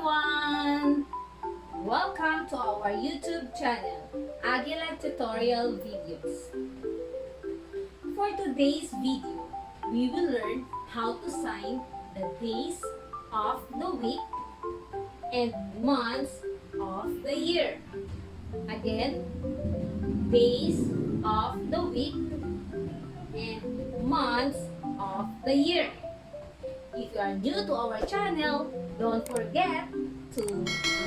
everyone! Welcome to our YouTube channel, Aguila Tutorial Videos. For today's video, we will learn how to sign the days of the week and months of the year. Again, days of the week and months of the year. If you are new to our channel, don't forget to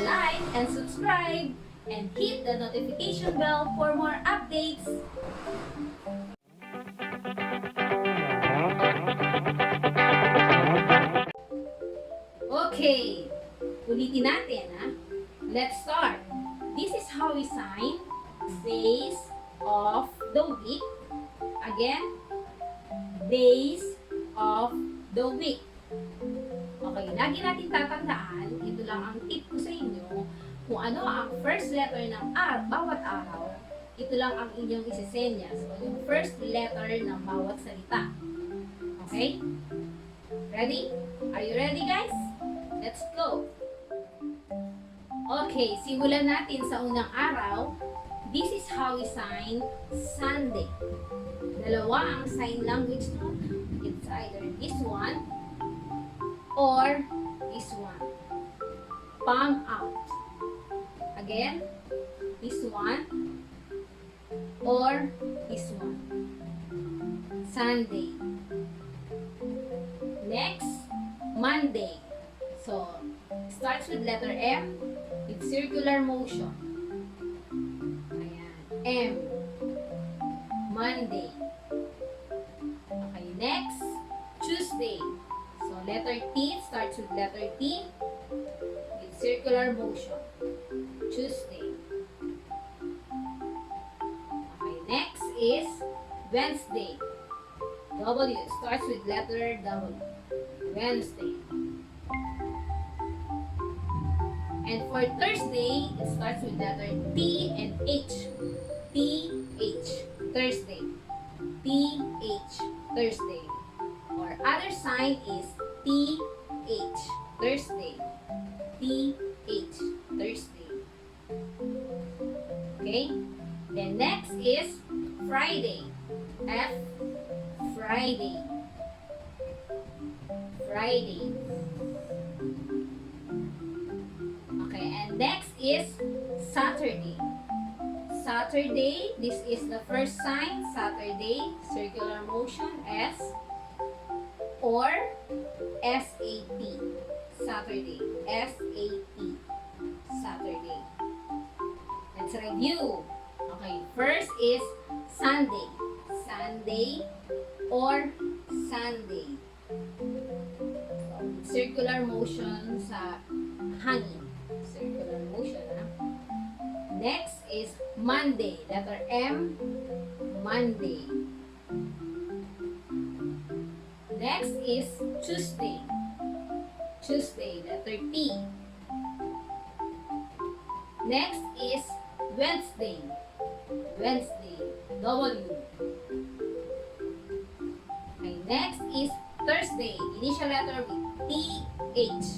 like and subscribe and hit the notification bell for more updates. Okay, ulitin natin ha. Let's start. This is how we sign days of the week. Again, days of the week. Okay, lagi natin tatandaan, ito lang ang tip ko sa inyo, kung ano ang first letter ng bawat araw, ito lang ang inyong isisenya. So, yung first letter ng bawat salita. Okay? Ready? Are you ready, guys? Let's go! Okay, simulan natin sa unang araw. This is how we sign Sunday. Dalawa ang sign language nun. It's either this one or this one. Palm out. Again, this one or this one. Sunday. Next, Monday. So, starts with letter M with circular motion. Ayan. M. Monday. Okay, next, Tuesday. So, letter T starts with letter T with circular motion. Tuesday. Okay, next is Wednesday. W starts with letter W. Wednesday. And for Thursday, it starts with letter T and H. T-H. Thursday. T-H. Thursday. Or other sign is T-H. Thursday. T-H. Thursday. Okay? Then next is Friday. F. Friday. Friday. Okay, and next is Saturday. Saturday, this is the first sign. Saturday, circular motion, S. Or S-A-T. Saturday. S-A-T. Saturday. Let's review. Okay, first is Sunday. Sunday or Sunday. So, circular motion sa hangin. Circular motion, ha? Next is Monday. Letter M. Monday. Next is Tuesday. Tuesday, letter T. Next is Wednesday. Wednesday, W. Okay, next is Thursday. Initial letter with T-H.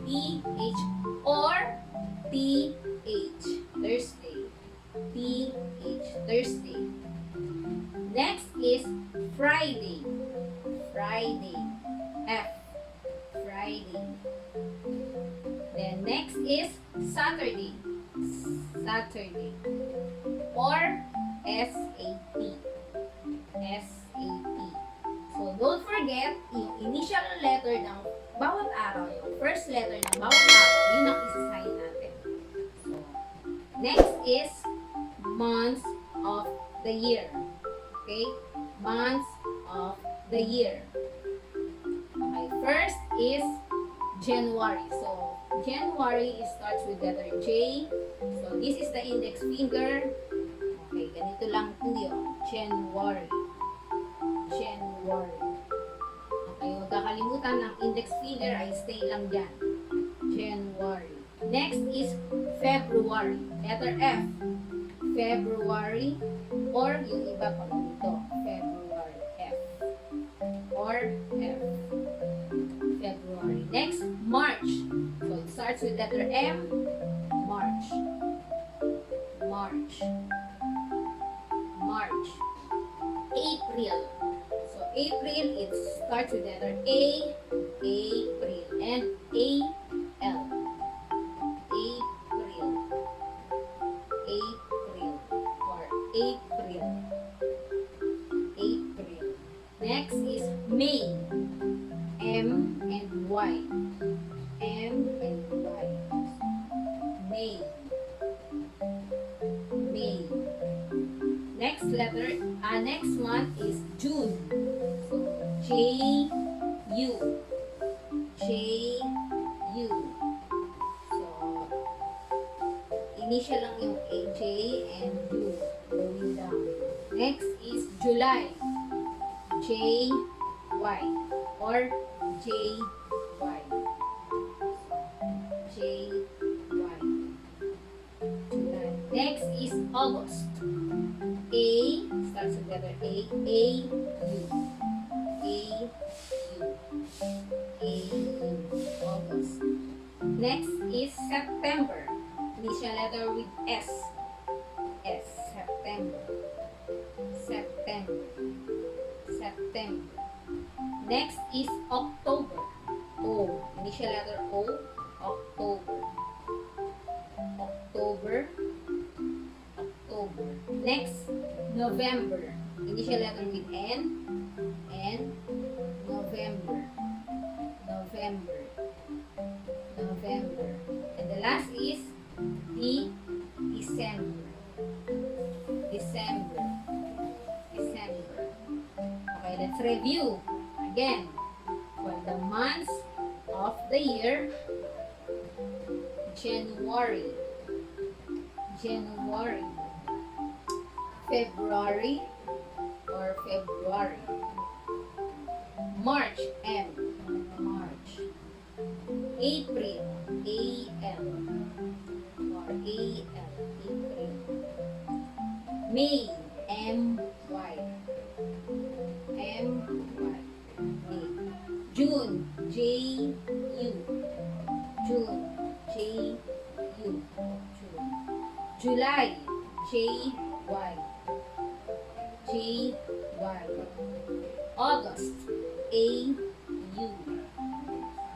T-H or T-H. Thursday. T-H. Thursday. Next is Friday. Friday. F. Friday. Then next is Saturday. Saturday. Or S-A-T. S-A-T. So, don't forget, yung initial letter ng bawat araw, yung first letter ng bawat araw, yun ang isa-sign natin. So, next is months of the year. Okay? Months of the year. Okay, first is January. So, January starts with letter J. So, this is the index finger. Okay, ganito lang po yun. January. January. Okay, huwag kakalimutan ang index finger ay stay lang dyan. January. Next is February. Letter F. February. Or yung iba pa dito. February. F. Or F. February. Next, March. So, it starts starts with letter M. March. March. March. April. So April, it starts with letter A. April. And A-L. April. April. Or April. April. Next is May. M and Y. M and Y. May. May. Next letter, next month is June. So J-U. J-U. So, initial lang yung A-J and U. Going down. Next is July. J-Y. Or J-Y. J-Y. July. Next is August. A, starts with letter A. A-U. A-U. A-U. August. Next is September. Initial letter with S. S. September. September. September. Next is October. O. Initial letter O. October. October. October. Next, November. Initial letter with N. N. November. November. November. And the last is D. December. December. December. Okay, let's review again. For the months of the year, January. January. February or February. March, M. March. April, A-L or A-L. April. May, M-Y. M-Y. May. June, J-U. June, J-U. June. July, J-Y. J-Y. August, A-U.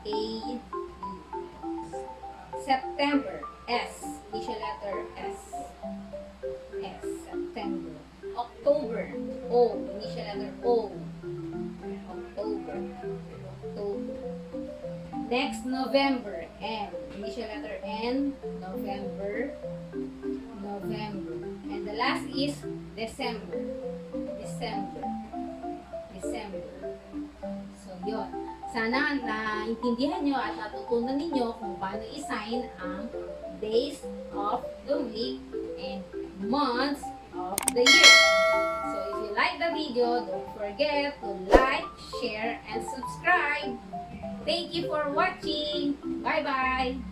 A-U. September, S. Initial letter S. S. September. October, O. Initial letter O. October. October. Next, November, N. Initial letter N. November. November. And the last is December. December. December. So, yun. Sana naintindihan nyo at natutunan ninyo kung paano i-sign ang days of the week and months of the year. So, if you like the video, don't forget to like, share, and subscribe. Thank you for watching. Bye-bye.